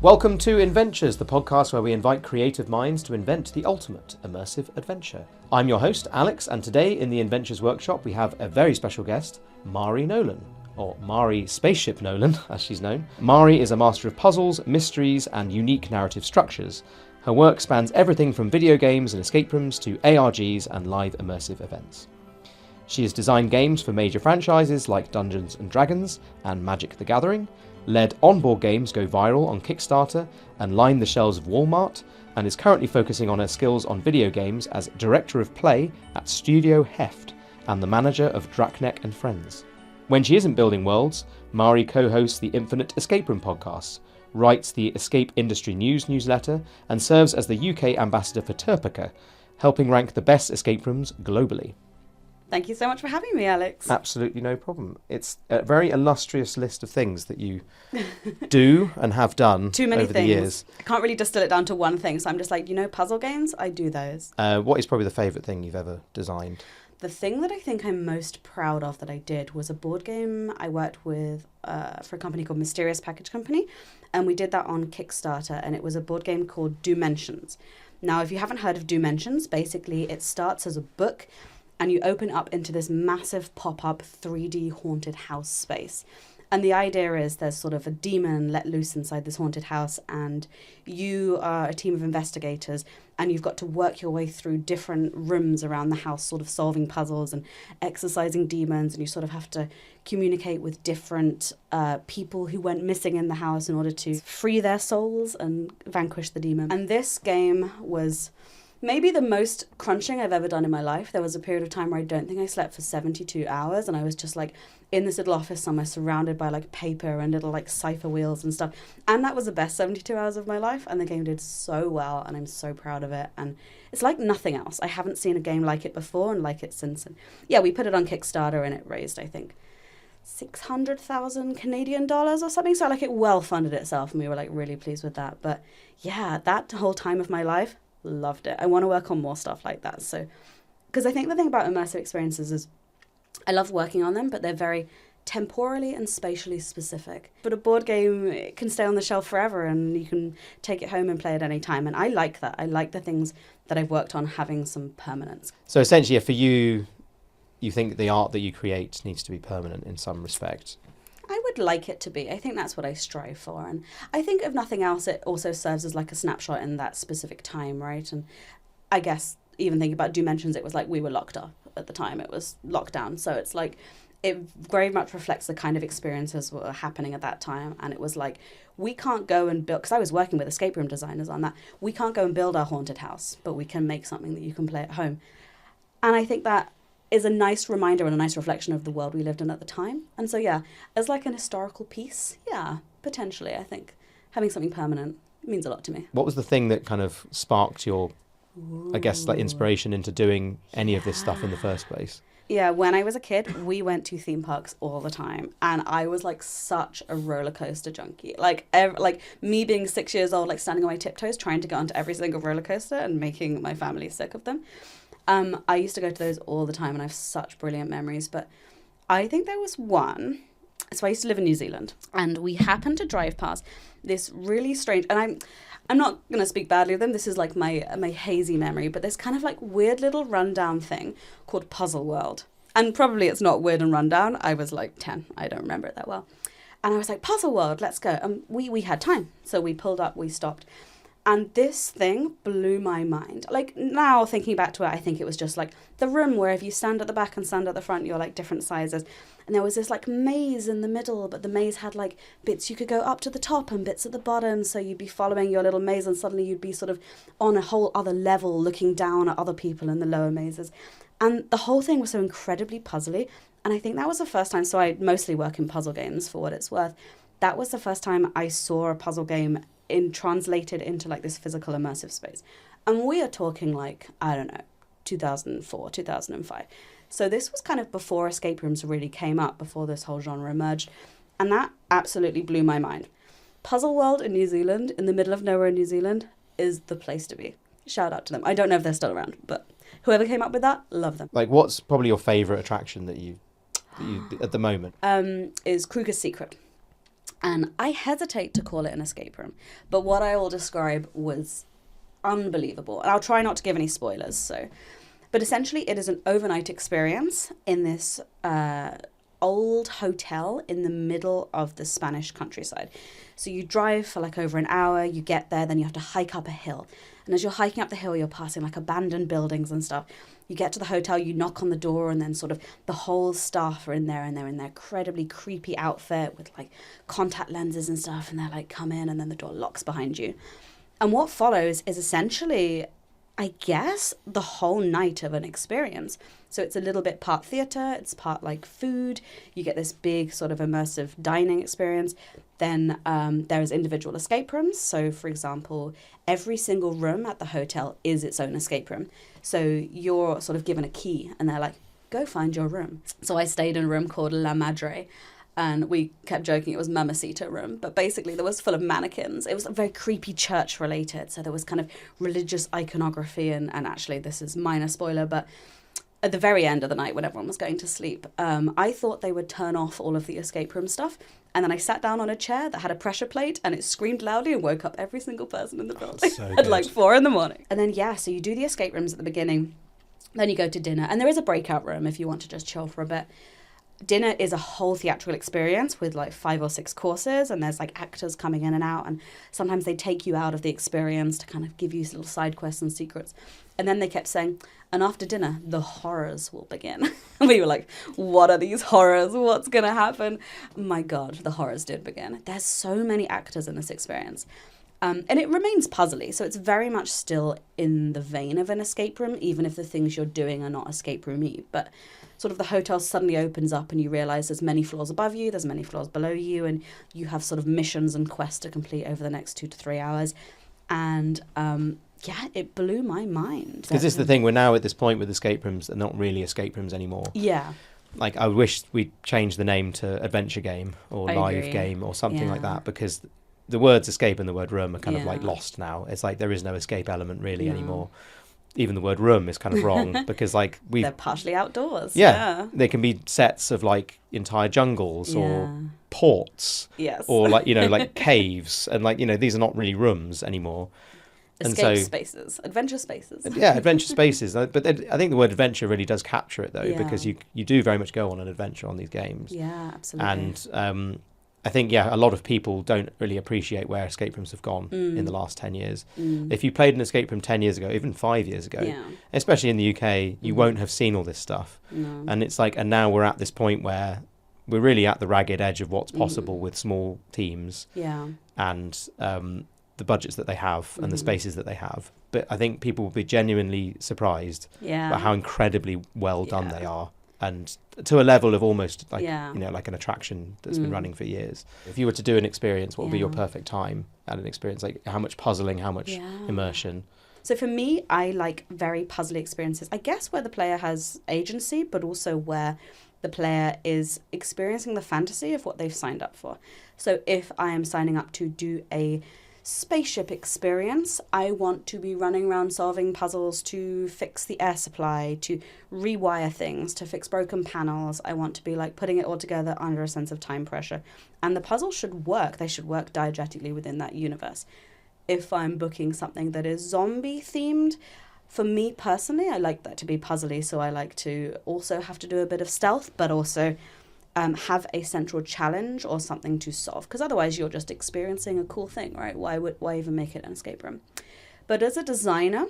Welcome to Inventures, the podcast where we invite creative minds to invent the ultimate immersive adventure. I'm your host, Alex, and today in the Inventures workshop we have a very special guest, Mairi Nolan, or Mairi Spaceship Nolan, as she's known. Mairi is a master of puzzles, mysteries, and unique narrative structures. Her work spans everything from video games and escape rooms to ARGs and live immersive events. She has designed games for major franchises like Dungeons & Dragons and Magic the Gathering, led onboard games go viral on Kickstarter and line the shelves of Walmart, and is currently focusing on her skills on video games as Director of Play at Studio Heft and the manager of Drachneck and Friends. When she isn't building worlds, Mairi co-hosts the Infinite Escape Room podcast, writes the Escape Industry News newsletter, and serves as the UK ambassador for Turpica, helping rank the best escape rooms globally. Thank you so much for having me, Alex. Absolutely no problem. It's a very illustrious list of things that you do and have done Too many over things. the years. I can't really distill it down to one thing, so I'm just like, puzzle games? I do those. What is probably the favourite thing you've ever designed? The thing that I think I'm most proud of that I did was a board game I worked with for a company called Mysterious Package Company, and we did that on Kickstarter, and it was a board game called Dimensions. Now, if you haven't heard of Dimensions, basically it starts as a book, and you open up into this massive pop-up 3D haunted house space. And the idea is there's sort of a demon let loose inside this haunted house, and you are a team of investigators, and you've got to work your way through different rooms around the house, sort of solving puzzles and exorcising demons, and you sort of have to communicate with different people who went missing in the house in order to free their souls and vanquish the demon. And this game was maybe the most crunching I've ever done in my life. There was a period of time where I don't think I slept for 72 hours, and I was just like in this little office somewhere surrounded by like paper and little like cipher wheels and stuff. And that was the best 72 hours of my life, and the game did so well, and I'm so proud of it. And it's like nothing else. I haven't seen a game like it before and like it since. And yeah, we put it on Kickstarter and it raised, I think, 600,000 Canadian dollars or something. So like it well funded itself, and we were like really pleased with that. But yeah, that whole time of my life, loved it. I want to work on more stuff like that. So, because I think the thing about immersive experiences is I love working on them, but they're very temporally and spatially specific. But a board game, it can stay on the shelf forever, and you can take it home and play it any time. And I like that. I like the things that I've worked on having some permanence. So essentially, for you, you think the art that you create needs to be permanent in some respect? I would like it to be. I think that's what I strive for. And I think if nothing else, it also serves as like a snapshot in that specific time, right? And I guess even thinking about Dimensions, it was like we were locked up at the time. It was lockdown. So it's like it very much reflects the kind of experiences that were happening at that time. And it was like, we can't go and build, because I was working with escape room designers on that, we can't go and build our haunted house, but we can make something that you can play at home. And I think that is a nice reminder and a nice reflection of the world we lived in at the time. And so, yeah, as like an historical piece, yeah, potentially, I think having something permanent means a lot to me. What was the thing that kind of sparked your, I guess, like inspiration into doing any of this stuff in the first place? Yeah, when I was a kid, we went to theme parks all the time, and I was like such a roller coaster junkie. Like me being 6 years old, like standing on my tiptoes, trying to get onto every single roller coaster and making my family sick of them. I used to go to those all the time, and I have such brilliant memories. But I think there was one. So I used to live in New Zealand, and we happened to drive past this really strange. And I'm not going to speak badly of them. This is like my hazy memory, but there's kind of like weird little rundown thing called Puzzle World. And probably it's not weird and rundown. I was like 10. I don't remember it that well. And I was like, Puzzle World, let's go. We had time, so we pulled up, we stopped. And this thing blew my mind. Like now thinking back to it, I think it was just like the room where if you stand at the back and stand at the front, you're like different sizes. And there was this like maze in the middle, but the maze had like bits you could go up to the top and bits at the bottom. So you'd be following your little maze, and suddenly you'd be sort of on a whole other level looking down at other people in the lower mazes. And the whole thing was so incredibly puzzly. And I think that was the first time, so I mostly work in puzzle games for what it's worth. That was the first time I saw a puzzle game translated into like this physical immersive space. And we are talking like, I don't know, 2004, 2005. So this was kind of before escape rooms really came up, before this whole genre emerged. And that absolutely blew my mind. Puzzle World in New Zealand, in the middle of nowhere in New Zealand, is the place to be. Shout out to them. I don't know if they're still around, but whoever came up with that, love them. Like, what's probably your favourite attraction that you at the moment? Is Kruger's Secret. And I hesitate to call it an escape room, but what I will describe was unbelievable. And I'll try not to give any spoilers. But essentially, it is an overnight experience in this old hotel in the middle of the Spanish countryside. So you drive for like over an hour, you get there, then you have to hike up a hill. And as you're hiking up the hill, you're passing like abandoned buildings and stuff. You get to the hotel, you knock on the door, and then sort of the whole staff are in there, and they're in their incredibly creepy outfit with like contact lenses and stuff, and they're like, come in, and then the door locks behind you. And what follows is essentially, I guess, the whole night of an experience. So it's a little bit part theatre, it's part like food. You get this big sort of immersive dining experience. Then there's individual escape rooms. So, for example, every single room at the hotel is its own escape room. So you're sort of given a key, and they're like, go find your room. So I stayed in a room called La Madre. And we kept joking it was Mamacita room, but basically there was full of mannequins. It was very creepy church related, so there was kind of religious iconography, and actually this is minor spoiler, but at the very end of the night when everyone was going to sleep, I thought they would turn off all of the escape room stuff, and then I sat down on a chair that had a pressure plate, and it screamed loudly and woke up every single person in the building at like 4 a.m. And then so you do the escape rooms at the beginning, then you go to dinner, and there is a breakout room if you want to just chill for a bit. Dinner is a whole theatrical experience with like 5 or 6 courses, and there's like actors coming in and out, and sometimes they take you out of the experience to kind of give you little side quests and secrets. And then they kept saying, and after dinner, the horrors will begin. We were like, what are these horrors? What's going to happen? My God, the horrors did begin. There's so many actors in this experience. And it remains puzzly, so it's very much still in the vein of an escape room, even if the things you're doing are not escape room-y. But sort of the hotel suddenly opens up and you realise there's many floors above you, there's many floors below you, and you have sort of missions and quests to complete over the next 2 to 3 hours. And it blew my mind. Because this is the thing, we're now at this point with escape rooms, they're not really escape rooms anymore. Yeah. Like, I wish we'd changed the name to adventure game or live game or something like that, because the words escape and the word room are kind of like lost now. It's like there is no escape element really anymore. Even the word room is kind of wrong because like they're partially outdoors. Yeah. They can be sets of like entire jungles or ports. Yes. Or like, like caves, and like, these are not really rooms anymore. Escape spaces, adventure spaces. Yeah, adventure spaces. But I think the word adventure really does capture it though, because you do very much go on an adventure on these games. Yeah, absolutely. And I think, a lot of people don't really appreciate where escape rooms have gone in the last 10 years. If you played an escape room 10 years ago, even 5 years ago, especially in the UK, you won't have seen all this stuff. No. And it's like, and now we're at this point where we're really at the ragged edge of what's possible with small teams and the budgets that they have and the spaces that they have. But I think people will be genuinely surprised about how incredibly well done they are. And to a level of almost like, like an attraction that's been running for years. If you were to do an experience, what would be your perfect time at an experience? Like how much puzzling, how much immersion? So for me, I like very puzzly experiences. I guess where the player has agency, but also where the player is experiencing the fantasy of what they've signed up for. So if I am signing up to do a spaceship experience, I want to be running around solving puzzles to fix the air supply, to rewire things, to fix broken panels. I want to be like putting it all together under a sense of time pressure. And the puzzles should work. They should work diegetically within that universe. If I'm booking something that is zombie themed, for me personally, I like that to be puzzly. So I like to also have to do a bit of stealth, but also have a central challenge or something to solve, because otherwise you're just experiencing a cool thing, right? Why even make it an escape room? But as a designer,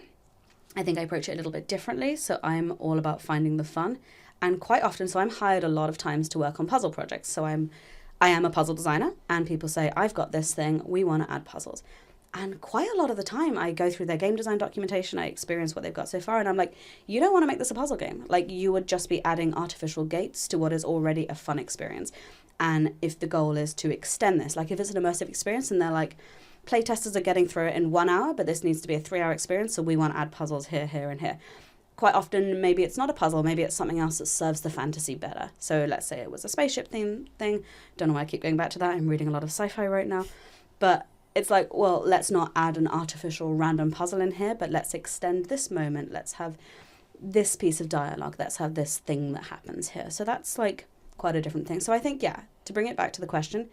I think I approach it a little bit differently. So I'm all about finding the fun, and quite often, so I'm hired a lot of times to work on puzzle projects. So I am a puzzle designer, and people say, I've got this thing, we want to add puzzles. And quite a lot of the time, I go through their game design documentation, I experience what they've got so far, and I'm like, you don't want to make this a puzzle game. Like, you would just be adding artificial gates to what is already a fun experience. And if the goal is to extend this, like if it's an immersive experience and they're like, playtesters are getting through it in 1 hour, but this needs to be a 3-hour experience, so we want to add puzzles here, here, and here. Quite often, maybe it's not a puzzle, maybe it's something else that serves the fantasy better. So let's say it was a spaceship theme thing. Don't know why I keep going back to that. I'm reading a lot of sci-fi right now. But it's like, well, let's not add an artificial random puzzle in here, but let's extend this moment. Let's have this piece of dialogue. Let's have this thing that happens here. So that's like quite a different thing. So I think, to bring it back to the question,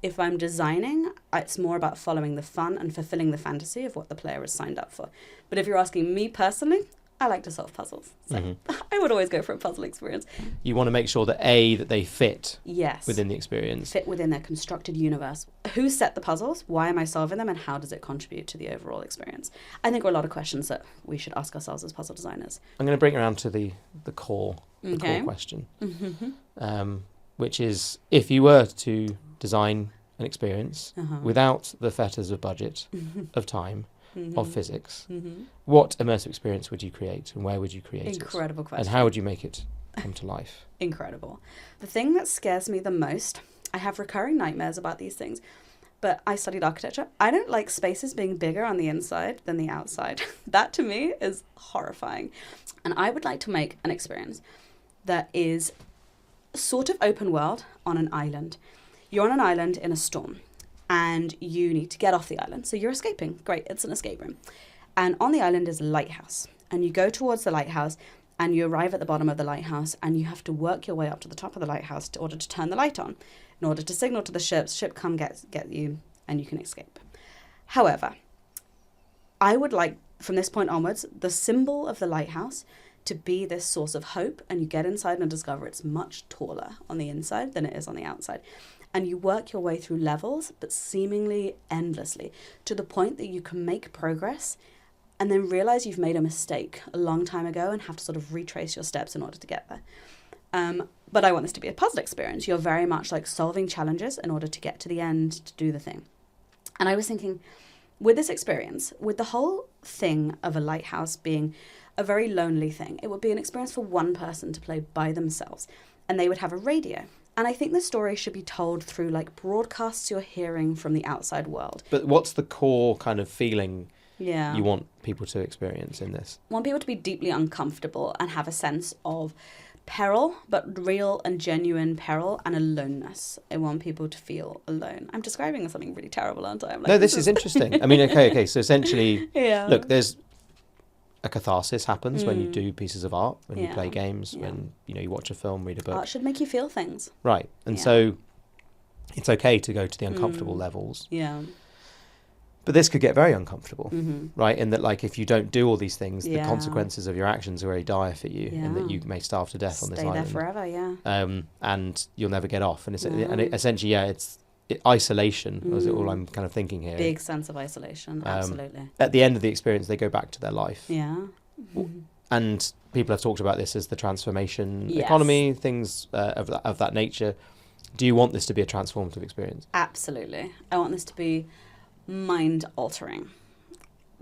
If I'm designing, it's more about following the fun and fulfilling the fantasy of what the player has signed up for. But if you're asking me personally, I like to solve puzzles. So I would always go for a puzzle experience. You want to make sure that they fit Yes. within the experience. Fit within their constructed universe. Who set the puzzles? Why am I solving them? And how does it contribute to the overall experience? I think there are a lot of questions that we should ask ourselves as puzzle designers. I'm going to bring it around to the core question, which is, if you were to design an experience without the fetters of budget, of time, of physics, what immersive experience would you create, and where would you create it? Incredible question. And how would you make it come to life? Incredible. The thing that scares me the most, I have recurring nightmares about these things, but I studied architecture. I don't like spaces being bigger on the inside than the outside. That to me is horrifying. And I would like to make an experience that is sort of open world on an island. You're on an island in a storm, and you need to get off the island. So you're escaping. Great, it's an escape room. And on the island is a lighthouse. And you go towards the lighthouse, and you arrive at the bottom of the lighthouse, and you have to work your way up to the top of the lighthouse in order to turn the light on, in order to signal to the ship come get you, and you can escape. However, I would like, from this point onwards, the symbol of the lighthouse to be this source of hope, and you get inside and discover it's much taller on the inside than it is on the outside. And you work your way through levels, but seemingly endlessly, to the point that you can make progress and then realize you've made a mistake a long time ago and have to sort of retrace your steps in order to get there. But I want this to be a puzzle experience. You're very much like solving challenges in order to get to the end, to do the thing. And I was thinking, with this experience, with the whole thing of a lighthouse being a very lonely thing, it would be an experience for one person to play by themselves, and they would have a radio. And I think the story should be told through like broadcasts you're hearing from the outside world. But what's the core kind of feeling you want people to experience in this? I want people to be deeply uncomfortable and have a sense of peril, but real and genuine peril, and aloneness. I want people to feel alone. I'm describing something really terrible, aren't I? No, this is interesting. I mean, okay. So essentially, yeah. Look, there's a catharsis happens when you do pieces of art, when you play games, when you watch a film, read a book. Art should make you feel things. Right. And so it's okay to go to the uncomfortable levels. Yeah. But this could get very uncomfortable, right? In that, like, if you don't do all these things, the consequences of your actions are very dire for you, and that you may starve to death on this island. Stay there forever, and you'll never get off. And essentially, it's isolation, is all I'm kind of thinking here. Big sense of isolation, absolutely. At the end of the experience, they go back to their life. Yeah. And people have talked about this as the transformation economy, things of that nature. Do you want this to be a transformative experience? Absolutely. I want this to be mind-altering.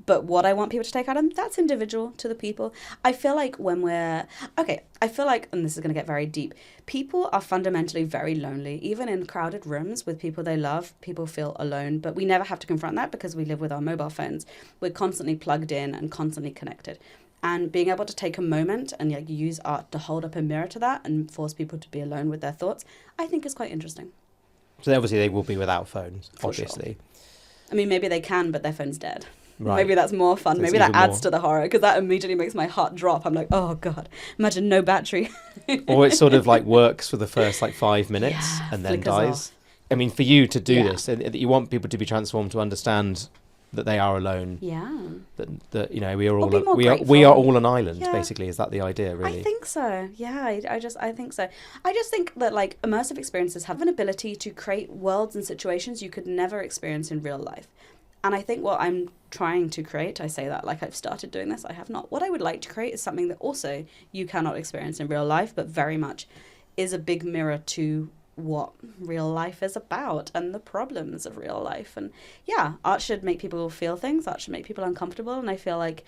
But what I want people to take out of them, that's individual to the people. I feel like and this is going to get very deep, people are fundamentally very lonely. Even in crowded rooms with people they love, people feel alone. But we never have to confront that because we live with our mobile phones. We're constantly plugged in and constantly connected. And being able to take a moment and use art to hold up a mirror to that and force people to be alone with their thoughts, I think is quite interesting. So obviously they will be without phones, obviously. Sure. I mean, maybe they can, but their phone's dead. Right. Maybe that's more fun. Maybe that adds to the horror, because that immediately makes my heart drop. I'm like, oh God, imagine no battery. Or it sort of like works for the first 5 minutes and then dies. Off. I mean, for you to do this, you want people to be transformed to understand that they are alone. Yeah. That we are all an island. Basically, is that the idea? Really, I think so. Yeah, I think so. I just think that immersive experiences have an ability to create worlds and situations you could never experience in real life. And I think what I'm trying to create, I say that like I've started doing this, I have not. What I would like to create is something that also you cannot experience in real life, but very much is a big mirror to what real life is about and the problems of real life. And art should make people feel things, art should make people uncomfortable. And I feel like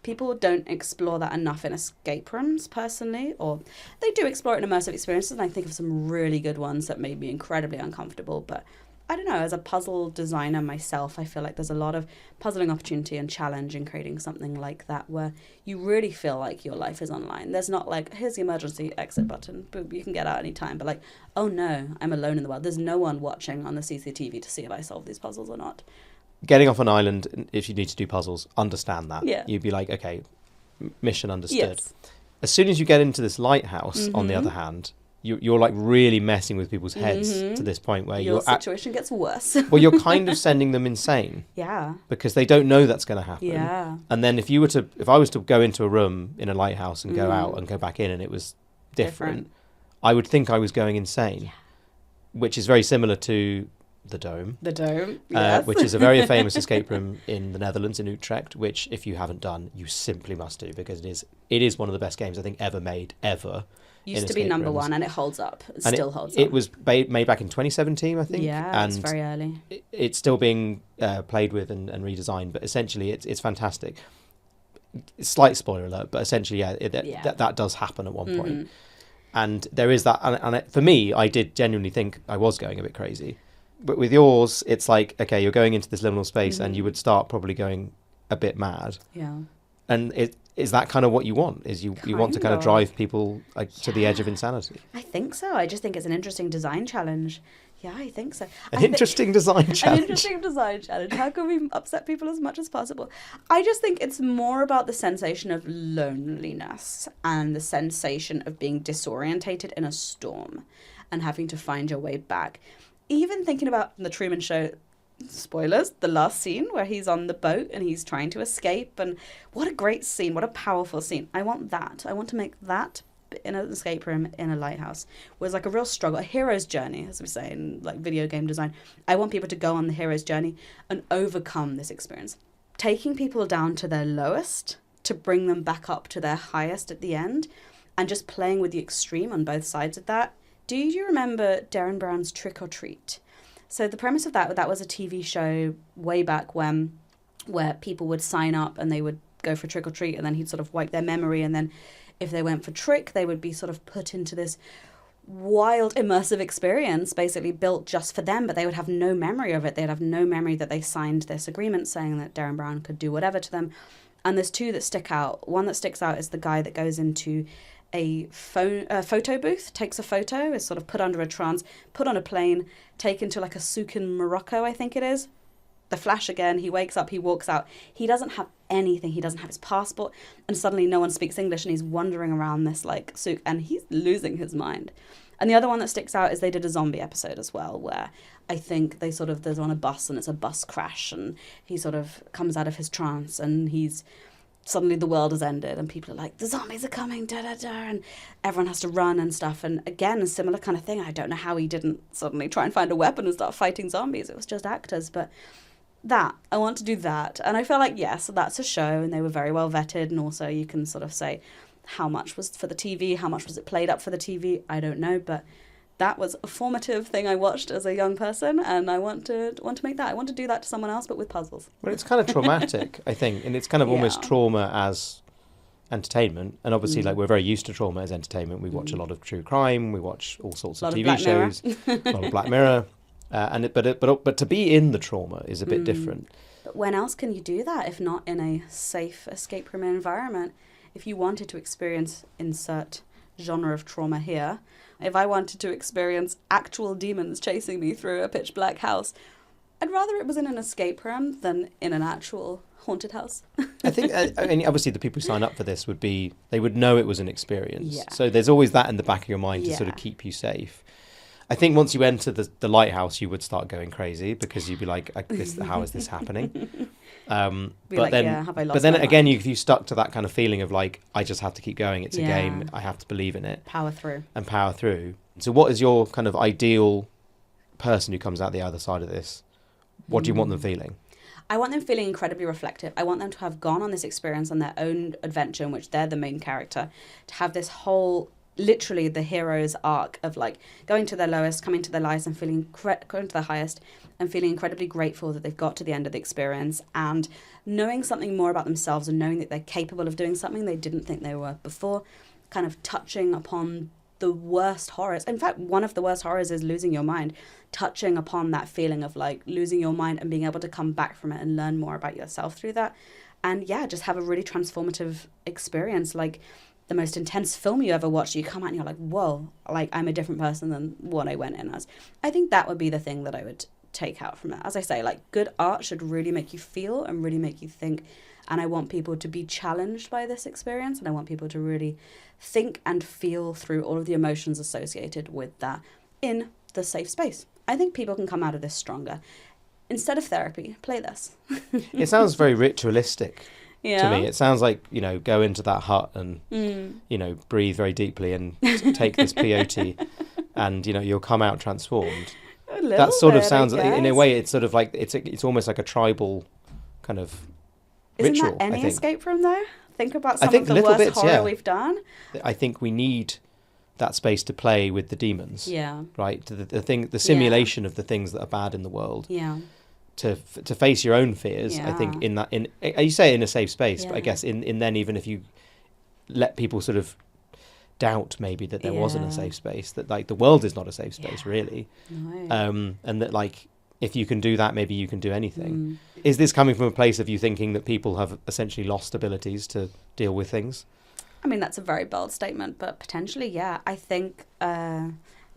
people don't explore that enough in escape rooms personally, or they do explore it in immersive experiences. And I think of some really good ones that made me incredibly uncomfortable, but I don't know, as a puzzle designer myself, I feel like there's a lot of puzzling opportunity and challenge in creating something like that where you really feel like your life is online. There's not here's the emergency exit button, boom, you can get out any time. But oh no, I'm alone in the world. There's no one watching on the CCTV to see if I solve these puzzles or not. Getting off an island, if you need to do puzzles, understand that. Yeah. You'd be like, okay, mission understood. Yes. As soon as you get into this lighthouse, on the other hand, you're like really messing with people's heads to this point where your situation gets worse. Well, you're kind of sending them insane. Yeah. Because they don't know that's going to happen. Yeah. And then if I was to go into a room in a lighthouse and go out and go back in and it was different, I would think I was going insane. Yeah. Which is very similar to the Dome. The Dome, yes. Which is a very famous escape room in the Netherlands, in Utrecht, which if you haven't done, you simply must do, because it is one of the best games I think ever made, ever. Used to be number one, and it holds up. It still holds up. It was made back in 2017, I think. Yeah, it's very early. It's still being played with and redesigned, but essentially it's fantastic. Slight spoiler alert, but essentially, that does happen at one point. And there is that, and for me, I did genuinely think I was going a bit crazy. But with yours, it's like, okay, you're going into this liminal space and you would start probably going a bit mad. Yeah. And is that kind of what you want? Is you want to kind of drive people to the edge of insanity? I think so. I just think it's an interesting design challenge. Yeah, I think so. An interesting design challenge. An interesting design challenge. How can we upset people as much as possible? I just think it's more about the sensation of loneliness and the sensation of being disorientated in a storm and having to find your way back. Even thinking about the Truman Show, spoilers, the last scene where he's on the boat and he's trying to escape, and what a great scene, what a powerful scene. I want that. I want to make that in an escape room in a lighthouse was like a real struggle, a hero's journey, as we say in like video game design. I want people to go on the hero's journey and overcome this experience, taking people down to their lowest to bring them back up to their highest at the end, and just playing with the extreme on both sides of that. Do you remember Darren Brown's Trick or Treat? So the premise of that was a TV show way back when, where people would sign up and they would go for trick or treat, and then he'd sort of wipe their memory, and then if they went for trick, they would be sort of put into this wild immersive experience basically built just for them, but they would have no memory of it. They'd have no memory that they signed this agreement saying that Darren Brown could do whatever to them. And there's two that stick out. One that sticks out is the guy that goes into a photo booth, takes a photo, is sort of put under a trance, put on a plane, taken to like a souk in Morocco, I think it is. The flash again, he wakes up, he walks out. He doesn't have anything. He doesn't have his passport. And suddenly no one speaks English and he's wandering around this like souk and he's losing his mind. And the other one that sticks out is they did a zombie episode as well, where I think there's on a bus and it's a bus crash and he sort of comes out of his trance and suddenly the world has ended and people are like, the zombies are coming, da-da-da, and everyone has to run and stuff. And again, a similar kind of thing. I don't know how he didn't suddenly try and find a weapon and start fighting zombies. It was just actors, but I want to do that. And I feel like, yes, that's a show and they were very well vetted, and also you can sort of say how much was for the TV, how much was it played up for the TV, I don't know, but that was a formative thing I watched as a young person, and I want to make that. I want to do that to someone else, but with puzzles. Well, it's kind of traumatic, I think, and it's kind of almost trauma as entertainment. And obviously, like, we're very used to trauma as entertainment. We watch a lot of true crime. We watch all sorts of TV shows, a lot of Black Mirror, but to be in the trauma is a bit different. But when else can you do that if not in a safe escape room environment? If you wanted to experience insert genre of trauma here. If I wanted to experience actual demons chasing me through a pitch black house, I'd rather it was in an escape room than in an actual haunted house. I think, obviously the people who sign up for this they would know it was an experience. Yeah. So there's always that in the back of your mind to sort of keep you safe. I think once you enter the lighthouse, you would start going crazy because you'd be like, how is this happening? But then again, if you stuck to that kind of feeling of like, I just have to keep going. It's a game. I have to believe in it. Power through. So what is your kind of ideal person who comes out the other side of this? What do you want them feeling? I want them feeling incredibly reflective. I want them to have gone on this experience on their own adventure in which they're the main character, to have this whole, literally the hero's arc of like going to their lowest, coming to their highest, and going to their highest, and feeling incredibly grateful that they've got to the end of the experience and knowing something more about themselves and knowing that they're capable of doing something they didn't think they were before, kind of touching upon the worst horrors. In fact, one of the worst horrors is losing your mind, touching upon that feeling of like losing your mind and being able to come back from it and learn more about yourself through that. And just have a really transformative experience, like the most intense film you ever watched. You come out and you're like, whoa, like I'm a different person than what I went in as. I think that would be the thing that I would take out from it. As I say, like, good art should really make you feel and really make you think. And I want people to be challenged by this experience, and I want people to really think and feel through all of the emotions associated with that in the safe space. I think people can come out of this stronger. Instead of therapy, play this. It sounds very ritualistic Yeah. to me. It sounds like, you know, go into that hut and, you know, breathe very deeply and take this peyote and, you know, you'll come out transformed. That sort of sounds, in a way, it's sort of like, it's almost like a tribal kind of ritual. Isn't that any escape from there? Think about I some think of the little worst bits, horror yeah. we've done. I think we need that space to play with the demons. Yeah. Right? The simulation of the things that are bad in the world. Yeah. To face your own fears, I think in you say in a safe space, but I guess in then even if you let people sort of doubt maybe that there wasn't a safe space, that like the world is not a safe space really, No. and that like if you can do that, maybe you can do anything. Is this coming from a place of you thinking that people have essentially lost abilities to deal with things? I mean, that's a very bold statement, but potentially, yeah. I think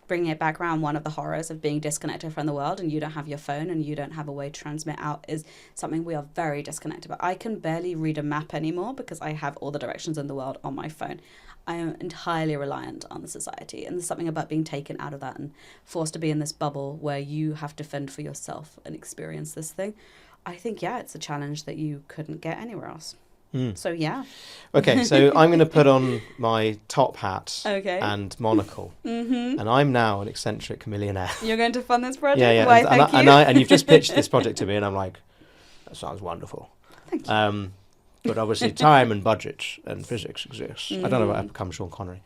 bringing it back around, one of the horrors of being disconnected from the world and you don't have your phone and you don't have a way to transmit out is something we are very disconnected about. I can barely read a map anymore because I have all the directions in the world on my phone. I am entirely reliant on the society, and there's something about being taken out of that and forced to be in this bubble where you have to fend for yourself and experience this thing. I think, yeah, it's a challenge that you couldn't get anywhere else. So, yeah. Okay, so I'm going to put on my top hat and monocle. Mm-hmm. And I'm now an eccentric millionaire. You're going to fund this project? Yeah. Why, thank you. And you've just pitched this project to me, and I'm like, that sounds wonderful. Thank you. But obviously time and budget and physics exist. I don't know if I've become Sean Connery.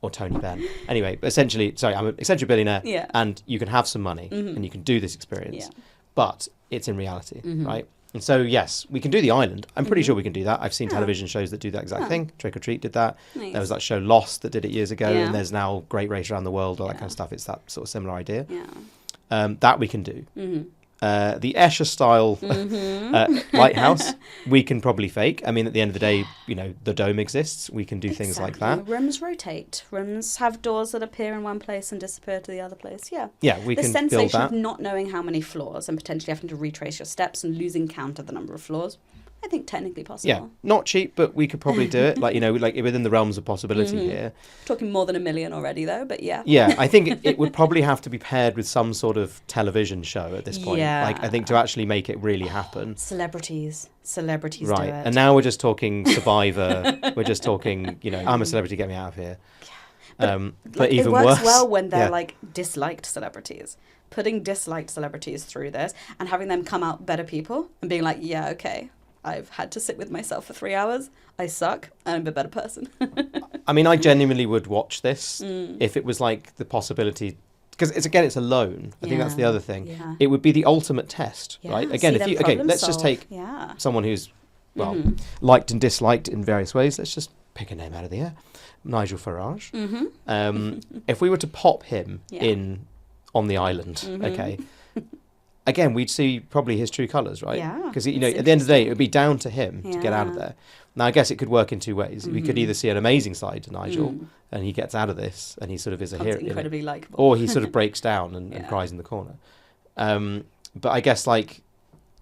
Or Tony Benn. Anyway, essentially, sorry, I'm an eccentric billionaire, and you can have some money, and you can do this experience, but it's in reality, right? And so, yes, we can do the island. I'm pretty sure we can do that. I've seen television shows that do that exact thing. Trick or Treat did that. Nice. There was that show Lost that did it years ago, and there's now Great Race Around the World, all that kind of stuff. It's that sort of similar idea. That we can do. The Escher style lighthouse, we can probably fake. I mean, at the end of the day, you know, the dome exists. We can do things like that. Rooms rotate. Rooms have doors that appear in one place and disappear to the other place. Yeah. Yeah, we can build that. The sensation of not knowing how many floors and potentially having to retrace your steps and losing count of the number of floors, I think technically possible. Yeah, not cheap, but we could probably do it. Like, you know, like within the realms of possibility here. Talking more than $1 million already, though, but yeah. Yeah, I think it would probably have to be paired with some sort of television show at this point. Yeah. Like, I think to actually make it really happen. Celebrities do it. Right, and now we're just talking Survivor. We're just talking, you know, I'm a celebrity, get me out of here. But even worse. It works worse, well when they're like disliked celebrities. Putting disliked celebrities through this and having them come out better people and being like, yeah, okay, I've had to sit with myself for 3 hours. I suck. I'm a better person. I mean, I genuinely would watch this if it was like the possibility, because it's alone. I think that's the other thing. Yeah. It would be the ultimate test, right? Again, if you let's just take someone who's liked and disliked in various ways. Let's just pick a name out of the air, Nigel Farage. If we were to pop him in on the island, okay. Again, we'd see probably his true colours, right? Yeah. Because, you know, at the end of the day, it would be down to him to get out of there. Now, I guess it could work in two ways. We could either see an amazing side to Nigel, and he gets out of this, and he sort of is a hero. Incredibly likeable. Or he sort of breaks down and cries in the corner. But I guess, like,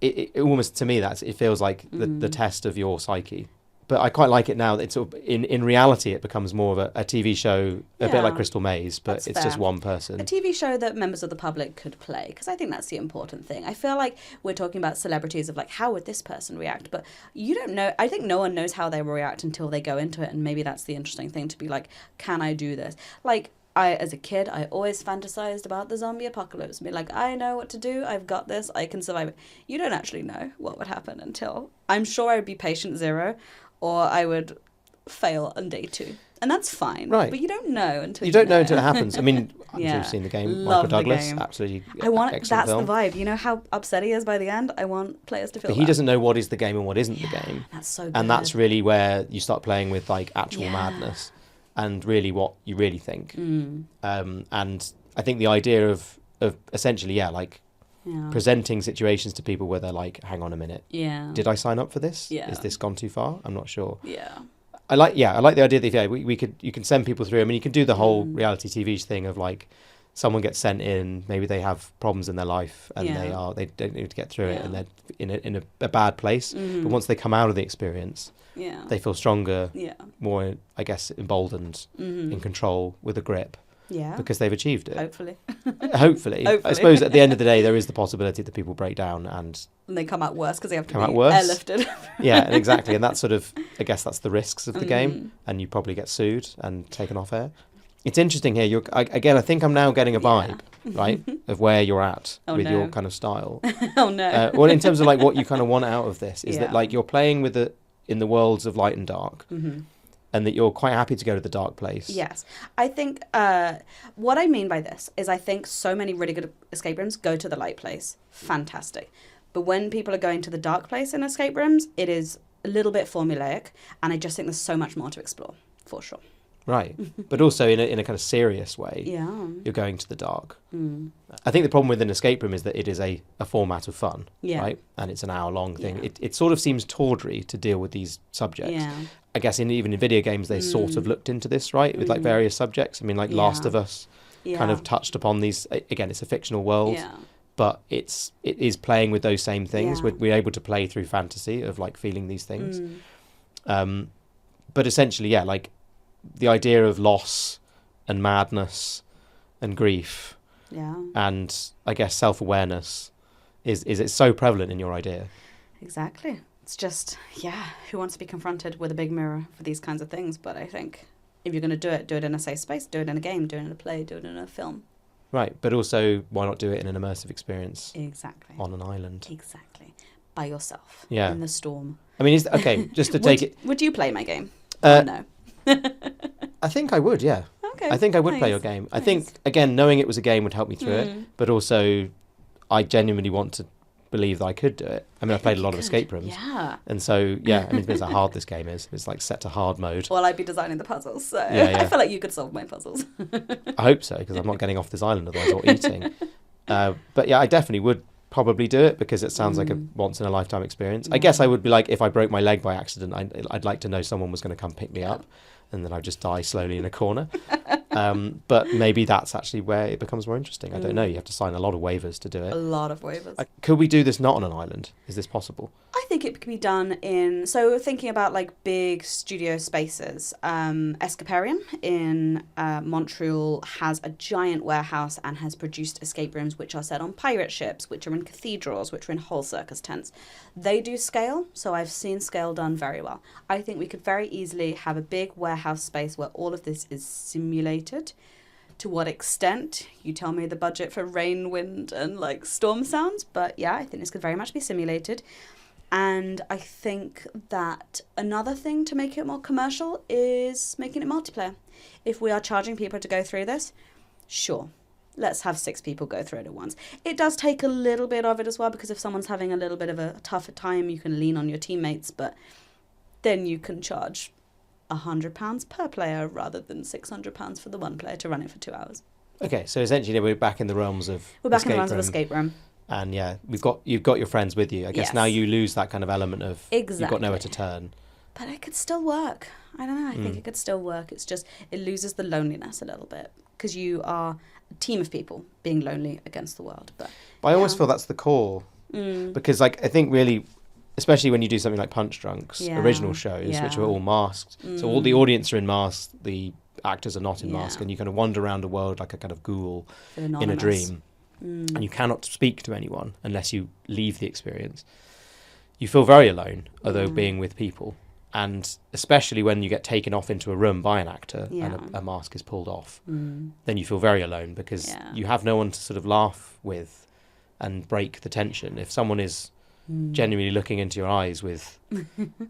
it almost, to me, it feels like the test of your psyche. But I quite like it now that it's sort of, in reality, it becomes more of a TV show, a bit like Crystal Maze, but it's fair. Just one person. A TV show that members of the public could play, because I think that's the important thing. I feel like we're talking about celebrities of like, how would this person react? But you don't know. I think no one knows how they will react until they go into it, and maybe that's the interesting thing, to be like, can I do this? Like, as a kid, I always fantasized about the zombie apocalypse. Be like, I know what to do. I've got this. I can survive it. You don't actually know what would happen until... I'm sure I would be patient zero, or I would fail on day 2. And that's fine. Right. But you don't know until you don't know until it happens. I mean, I'm sure you've seen the game. Love Michael Douglas, the game. Absolutely that's film. The vibe. You know how upset he is by the end? I want players to feel But he doesn't know what is the game and what isn't the game. That's so good. And that's really where you start playing with like actual madness and really what you really think. And I think the idea of essentially, presenting situations to people where they're like, hang on a minute. Yeah. Did I sign up for this? Yeah. Is this gone too far? I'm not sure. Yeah. I like the idea that you can send people through. I mean, you can do the whole reality TV thing of like someone gets sent in, maybe they have problems in their life and Yeah. they don't need to get through it, Yeah. and they're in a bad place. But once they come out of the experience, Yeah. they feel stronger, Yeah. more, I guess, emboldened, in control, with a grip, Yeah. because they've achieved it. Hopefully. Hopefully. I suppose at the end of the day, there is the possibility that people break down and And they come out worse because they have to come out be worse. airlifted. yeah, exactly. And that's sort of, I guess that's the risks of the game, and you probably get sued and taken off air. It's interesting here. Again, I think I'm now getting a vibe, right, of where you're at with your kind of style. Oh no. Well, in terms of like what you kind of want out of this is that Yeah. like you're playing with in the worlds of light and dark, and that you're quite happy to go to the dark place. Yes. I think what I mean by this is I think so many really good escape rooms go to the light place. Fantastic. But when people are going to the dark place in escape rooms, it is a little bit formulaic, and I just think there's so much more to explore, for sure. Right. But also in a kind of serious way, Yeah. you're going to the dark. I think the problem with an escape room is that it is a format of fun, Yeah. right? And it's an hour-long thing. Yeah. It sort of seems tawdry to deal with these subjects. Yeah. I guess even in video games, they sort of looked into this, right? With like various subjects. I mean, like Last Yeah. of Us Yeah. kind of touched upon these. Again, it's a fictional world, Yeah. but it is playing with those same things. Yeah. We're able to play through fantasy of like feeling these things. But essentially, yeah, like the idea of loss and madness and grief Yeah. and I guess self-awareness is it's so prevalent in your idea. Exactly. It's just, who wants to be confronted with a big mirror for these kinds of things? But I think if you're going to do it in a safe space, do it in a game, do it in a play, do it in a film. Right, but also why not do it in an immersive experience Exactly. on an island? Exactly. By yourself. Yeah. In the storm. I mean, okay, just to take it... Would you play my game? No. No. I think I would, yeah. Okay. I think I would play your Nice. game. I Nice. think, again, knowing it was a game would help me through it, but also I genuinely want to believe that I could do it. I mean, I've played a lot of escape rooms. Yeah. And so, yeah, I mean, it depends how hard this game is. It's like set to hard mode. Well, I'd be designing the puzzles, so Yeah. I feel like you could solve my puzzles. I hope so, because I'm not getting off this island otherwise, or eating. But yeah, I definitely would probably do it because it sounds like a once-in-a-lifetime experience. I guess I would be like, if I broke my leg by accident, I'd like to know someone was going to come pick me up, and then I'd just die slowly in a corner. But maybe that's actually where it becomes more interesting. I don't know. You have to sign a lot of waivers to do A it. lot of waivers. Could we do this not on an island? Is this possible? I think it could be done in, so thinking about like big studio spaces, Escaparian in Montreal has a giant warehouse and has produced escape rooms which are set on pirate ships, which are in cathedrals, which are in whole circus tents. They do scale, so I've seen scale done very well. I think we could very easily have a big warehouse space where all of this is simulated. To what extent, you tell me the budget for rain, wind, and like storm sounds, but yeah, I think this could very much be simulated. And I think that another thing to make it more commercial is making it multiplayer. If we are charging people to go through this, sure, let's have 6 people go through it at once. It does take a little bit of it as well, because if someone's having a little bit of a tougher time, you can lean on your teammates, but then you can charge £100 per player rather than £600 for the one player to run it for 2 hours. Okay, so essentially we're back in the realms of We're back in the escape realms of room. escape room. And yeah, you've got your friends with you. I guess Yes. now you lose that kind of element of you've got nowhere to Exactly. turn. But it could still work. I don't know. I think it could still work. It's just, it loses the loneliness a little bit because you are a team of people being lonely against the world. But I almost feel that's the core because, like, I think really, especially when you do something like Punch Drunk's original shows, which were all masked, so all the audience are in masks, the actors are not in mask, and you kind of wander around the world like a kind of ghoul in a dream, and you cannot speak to anyone unless you leave the experience. You feel very alone, although being with people. And especially when you get taken off into a room by an actor and a mask is pulled off, then you feel very alone because you have no one to sort of laugh with and break the tension. If someone is genuinely looking into your eyes with,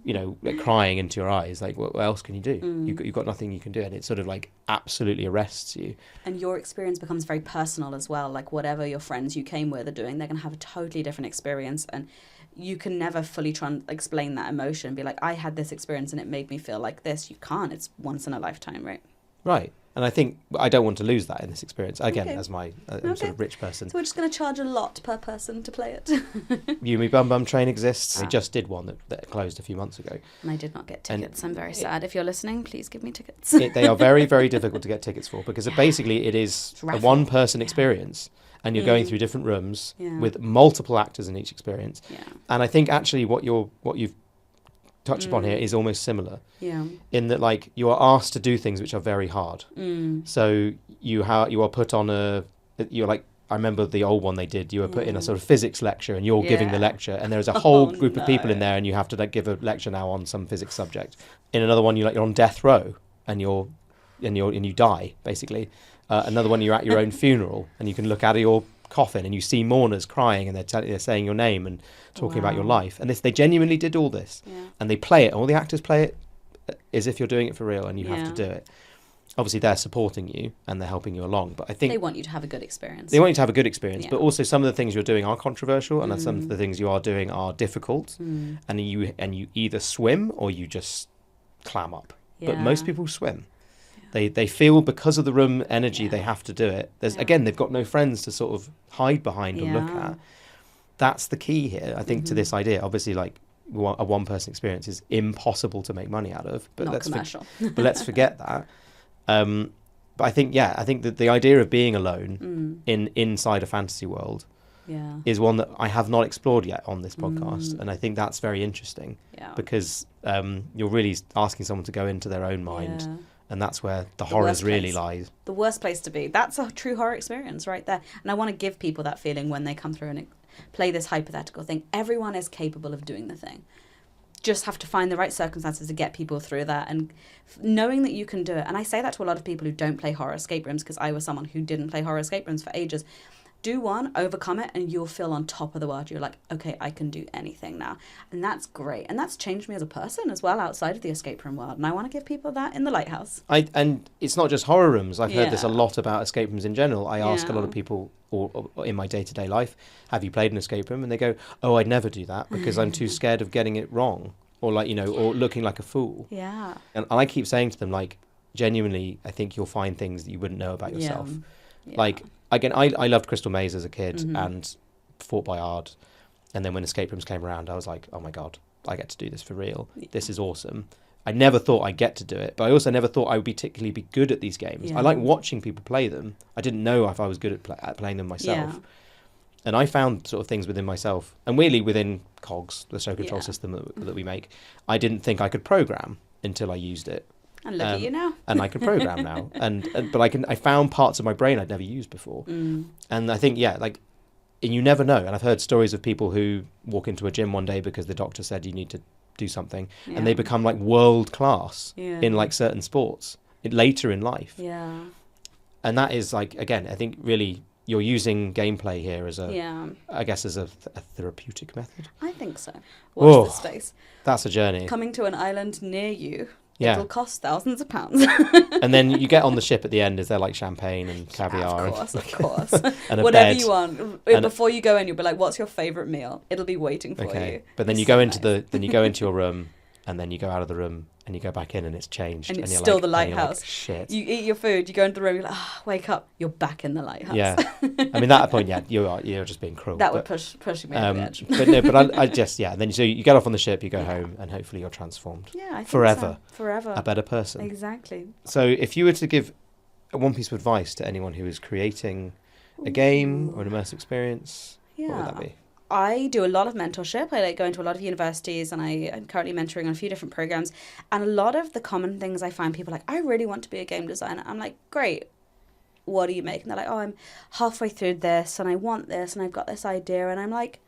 you know, like crying into your eyes, like what else can you do? You've got nothing you can do, and it sort of like absolutely arrests you. And your experience becomes very personal as well. Like whatever your friends you came with are doing, they're going to have a totally different experience, and you can never fully try and explain that emotion. Be like, I had this experience and it made me feel like this. You can't. It's once in a lifetime, right? Right. And I think I don't want to lose that in this experience. Again, Okay. as I'm sort of rich person. So we're just going to charge a lot per person to play it. Yumi Bum Bum Train exists. We just did one that closed a few months ago. And I did not get tickets. I'm very sad. If you're listening, please give me tickets. They are very, very difficult to get tickets for because basically it is a one-person experience. And you're going through different rooms with multiple actors in each experience. Yeah. And I think actually what you've touched upon here is almost similar. Yeah. In that, like, you are asked to do things which are very hard. So you are put on you're like, I remember the old one they did. You were put in a sort of physics lecture, and you're giving the lecture, and there's a whole group of people in there, and you have to like give a lecture now on some physics subject. In another one, you're on death row, and you die basically. Another one, you're at your own funeral, and you can look out of your coffin, and you see mourners crying, and they're saying your name and talking about your life. And they genuinely did all this, and they play it. All the actors play it as if you're doing it for real, and you have to do it. Obviously, they're supporting you and they're helping you along, but I think they want you to have a good experience. They want you to have a good experience, but also some of the things you're doing are controversial, and some of the things you are doing are difficult, and you either swim or you just clam up. But most people swim. They feel because of the room energy they have to do it. Again, they've got no friends to sort of hide behind or look at. That's the key here, I think, to this idea. Obviously, like, a one-person experience is impossible to make money out of. But Not commercial. But let's forget that. But I think that the idea of being alone inside a fantasy world is one that I have not explored yet on this podcast. And I think that's very interesting because you're really asking someone to go into their own mind. And that's where the horrors really lie. The worst place to be. That's a true horror experience right there. And I want to give people that feeling when they come through and play this hypothetical thing. Everyone is capable of doing the thing. Just have to find the right circumstances to get people through that, and knowing that you can do it. And I say that to a lot of people who don't play horror escape rooms, because I was someone who didn't play horror escape rooms for ages. Do one, overcome it, and you'll feel on top of the world. You're like, okay, I can do anything now. And that's great. And that's changed me as a person as well, outside of the escape room world. And I want to give people that in the Lighthouse. And it's not just horror rooms. I've heard this a lot about escape rooms in general. I ask a lot of people, or in my day-to-day life, have you played an escape room? And they go, oh, I'd never do that because I'm too scared of getting it wrong, or like, or looking like a fool. Yeah. And I keep saying to them, like, genuinely, I think you'll find things that you wouldn't know about yourself. Yeah. Like, again, I loved Crystal Maze as a kid and Fort Boyard. And then when escape rooms came around, I was like, oh my God, I get to do this for real. Yeah. This is awesome. I never thought I'd get to do it, but I also never thought I would particularly be good at these games. Yeah. I like watching people play them. I didn't know if I was good at playing them myself. Yeah. And I found sort of things within myself, and really within COGS, the show control system that we make, I didn't think I could program until I used it. And look at you now. And I can program now. But I found parts of my brain I'd never used before. And I think, and you never know. And I've heard stories of people who walk into a gym one day because the doctor said you need to do something, and they become like world class in like certain sports later in life. Yeah. And that is like, again, I think really you're using gameplay here as I guess as a therapeutic method. I think so. Watch this space. That's a journey. Coming to an island near you. Yeah. It'll cost thousands of pounds. And then you get on the ship at the end. Is there like champagne and caviar? Of course. And whatever bed. You want. Before you go in, you'll be like, "What's your favourite meal?" It'll be waiting for you. But then you go into your room, and then you go out of the room, and you go back in, and it's changed. And it's you're still like, the Lighthouse. Like, shit. You eat your food. You go into the room. You're like, wake up. You're back in the Lighthouse. Yeah. I mean, at that point, you're just being cruel. That would push me over the edge. But I just and then so you get off on the ship, you go home, and hopefully you're transformed. Yeah, I think forever. So. Forever. A better person. Exactly. So if you were to give one piece of advice to anyone who is creating a game or an immersive experience, what would that be? I do a lot of mentorship. I like going to a lot of universities, and I'm currently mentoring on a few different programs. And a lot of the common things I find people like, I really want to be a game designer. I'm like, great. What do you make? And they're like, oh, I'm halfway through this, and I want this, and I've got this idea. And I'm like,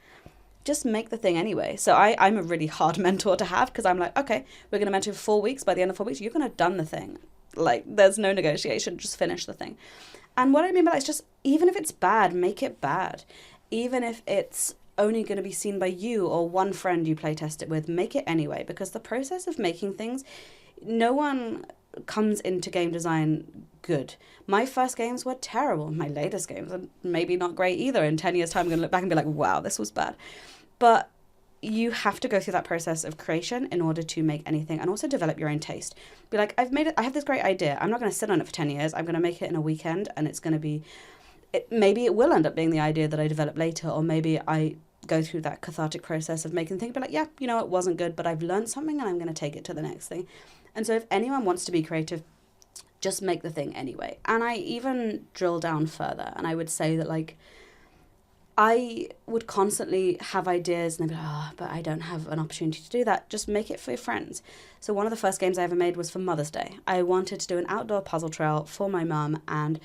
just make the thing anyway. So I'm a really hard mentor to have, because I'm like, okay, we're going to mentor for 4 weeks. By the end of 4 weeks, you're going to have done the thing. Like, there's no negotiation. Just finish the thing. And what I mean by that is just, even if it's bad, make it bad. Even if it's only going to be seen by you or one friend you play test it with, make it anyway, because the process of making things, no one comes into game design good. My first games were terrible. My latest games are maybe not great either. In 10 years' time, I'm going to look back and be like, wow, this was bad. But you have to go through that process of creation in order to make anything, and also develop your own taste. Be like, I have this great idea. I'm not going to sit on it for 10 years. I'm going to make it in a weekend, and it's going to be, maybe it will end up being the idea that I develop later, or maybe I go through that cathartic process of making things, be like, yeah, you know, it wasn't good, but I've learned something and I'm going to take it to the next thing. And so if anyone wants to be creative, just make the thing anyway. And I even drill down further, and I would say that, like, I would constantly have ideas and I'd be like, oh, but I don't have an opportunity to do that. Just make it for your friends. So one of the first games I ever made was for Mother's Day. I wanted to do an outdoor puzzle trail for my mum, and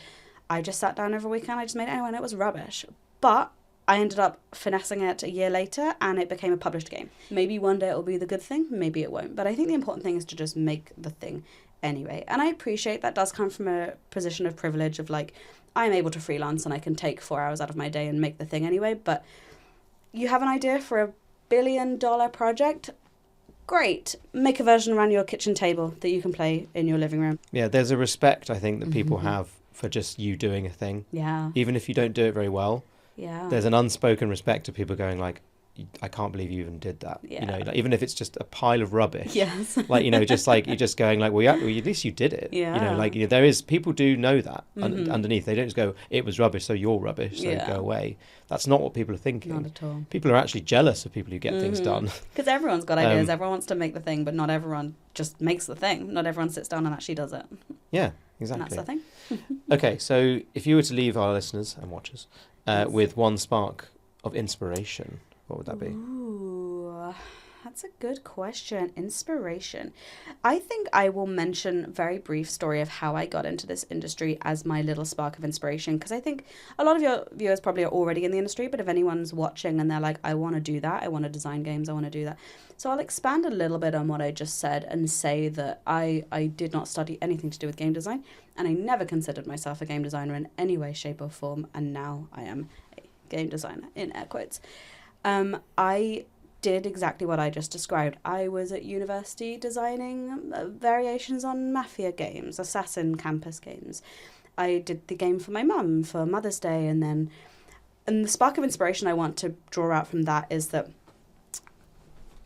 I just sat down over a weekend. I just made it anyway, and it was rubbish. But I ended up finessing it a year later, and it became a published game. Maybe one day it'll be the good thing, maybe it won't. But I think the important thing is to just make the thing anyway. And I appreciate that does come from a position of privilege of, like, I'm able to freelance and I can take 4 hours out of my day and make the thing anyway. But you have an idea for $1 billion project, great. Make a version around your kitchen table that you can play in your living room. Yeah, there's a respect, I think, that people have for just you doing a thing. Yeah. Even if you don't do it very well. Yeah. There's an unspoken respect of people going like, I can't believe you even did that. Yeah. You know, like, even if it's just a pile of rubbish. Yes. Like, you know, just like, you're just going like, well, yeah, well, at least you did it. Yeah. You know, like, you know, there is, people do know that underneath. They don't just go, it was rubbish, so you're rubbish, so go away. That's not what people are thinking. Not at all. People are actually jealous of people who get things done. Because everyone's got ideas. Everyone wants to make the thing, but not everyone just makes the thing. Not everyone sits down and actually does it. Yeah, exactly. And that's the thing. Okay, so if you were to leave our listeners and watchers with one spark of inspiration, what would that be? Ooh, that's a good question. Inspiration. I think I will mention a very brief story of how I got into this industry as my little spark of inspiration, because I think a lot of your viewers probably are already in the industry, but if anyone's watching and they're like, I want to do that, I want to design games, I want to do that. So I'll expand a little bit on what I just said and say that I did not study anything to do with game design, and I never considered myself a game designer in any way, shape or form, and now I am a game designer, in air quotes. I did exactly what I just described. I was at university designing variations on Mafia games, Assassin campus games. I did the game for my mum for Mother's Day, and the spark of inspiration I want to draw out from that is that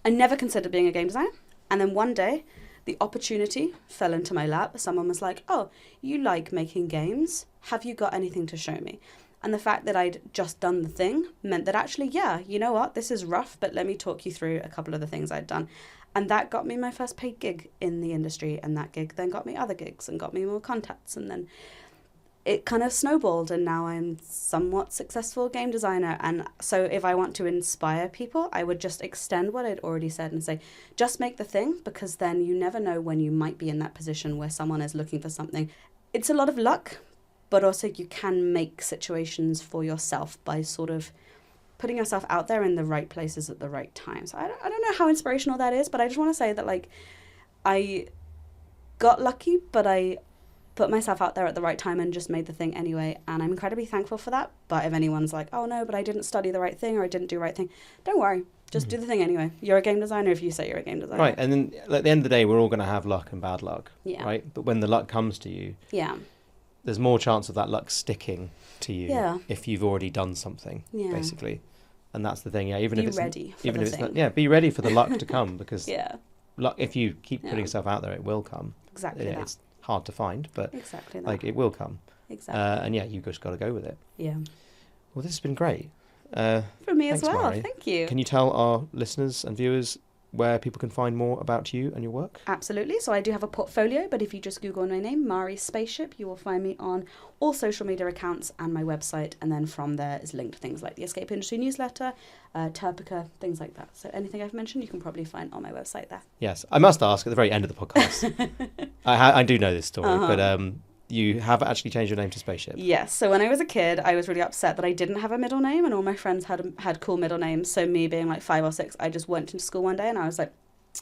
I never considered being a game designer, and then one day the opportunity fell into my lap. Someone was like, oh, you like making games? Have you got anything to show me? And the fact that I'd just done the thing meant that actually, yeah, you know what, this is rough, but let me talk you through a couple of the things I'd done. And that got me my first paid gig in the industry, and that gig then got me other gigs and got me more contacts, and then it kind of snowballed, and now I'm somewhat successful game designer. And so if I want to inspire people, I would just extend what I'd already said and say, just make the thing, because then you never know when you might be in that position where someone is looking for something. It's a lot of luck, but also you can make situations for yourself by sort of putting yourself out there in the right places at the right time. So I don't know how inspirational that is, but I just want to say that, like, I got lucky, but I put myself out there at the right time and just made the thing anyway, and I'm incredibly thankful for that. But if anyone's like, oh no, but I didn't study the right thing, or I didn't do the right thing, don't worry. Just do the thing anyway. You're a game designer if you say you're a game designer. Right, and then at the end of the day, we're all going to have luck and bad luck, Yeah. right? But when the luck comes to you, Yeah. there's more chance of that luck sticking to you Yeah. if you've already done something, Yeah. basically. And that's the thing, yeah. Even Be if it's ready for even the if it's thing. not, yeah, be ready for the luck to come, because Yeah. luck, if you keep Yeah. putting yourself out there, it will come. Exactly that. It's hard to find, but Exactly that. like it will come. Exactly. And yeah, you've just got to go with it. Yeah. Well, this has been great. For me as thanks, well. Mairi. Thank you. Can you tell our listeners and viewers where people can find more about you and your work? Absolutely. So I do have a portfolio, but if you just Google my name, Mairi Spaceship, you will find me on all social media accounts and my website. And then from there is linked things like the Escape Industry newsletter, Terpica, things like that. So anything I've mentioned, you can probably find on my website there. Yes, I must ask at the very end of the podcast. I do know this story, but you have actually changed your name to Spaceship. Yes. So when I was a kid, I was really upset that I didn't have a middle name, and all my friends had cool middle names. So me being like 5 or 6, I just went into school one day and I was like,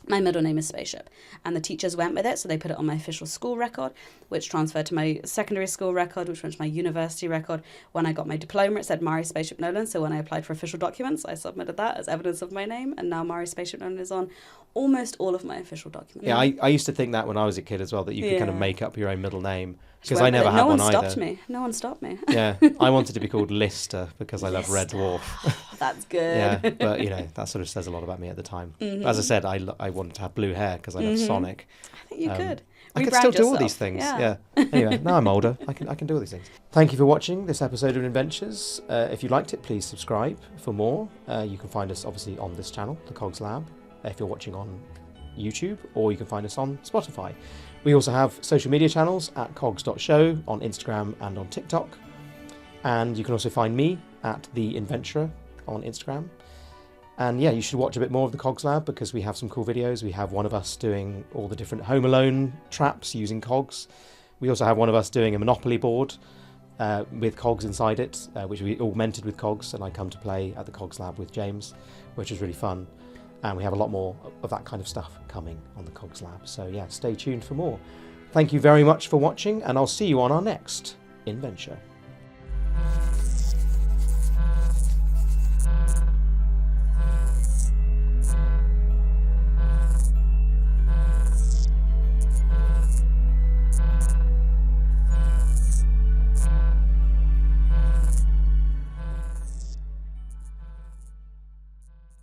my middle name is Spaceship. And the teachers went with it, so they put it on my official school record, which transferred to my secondary school record, which went to my university record. When I got my diploma, it said Mairi Spaceship Nolan. So when I applied for official documents, I submitted that as evidence of my name. And now Mairi Spaceship Nolan is on almost all of my official documents. Yeah, I used to think that when I was a kid as well, that you could kind of Yeah. make up your own middle name. Just Because went I with never it. had No one one either. stopped me. No one stopped me. Yeah, I wanted to be called Lister because I love Red Lister. Dwarf. That's good. Yeah, but that sort of says a lot about me at the time. As I said, I wanted to have blue hair because I love Sonic. I think you could. I could Rebrand still do all yourself. these things. Yeah. Anyway, now I'm older. I can do all these things. Thank you for watching this episode of Inventures. If you liked it, please subscribe for more. You can find us obviously on this channel, the COGS Lab, if you're watching on YouTube, or you can find us on Spotify. We also have social media channels at cogs.show on Instagram and on TikTok. And you can also find me at The Inventurer on Instagram. And yeah, you should watch a bit more of the COGS Lab because we have some cool videos. We have one of us doing all the different Home Alone traps using COGS. We also have one of us doing a Monopoly board with COGS inside it, which we augmented with COGS, and I come to play at the COGS Lab with James, which is really fun. And we have a lot more of that kind of stuff coming on the COGS Lab. So yeah, stay tuned for more. Thank you very much for watching, and I'll see you on our next Inventure.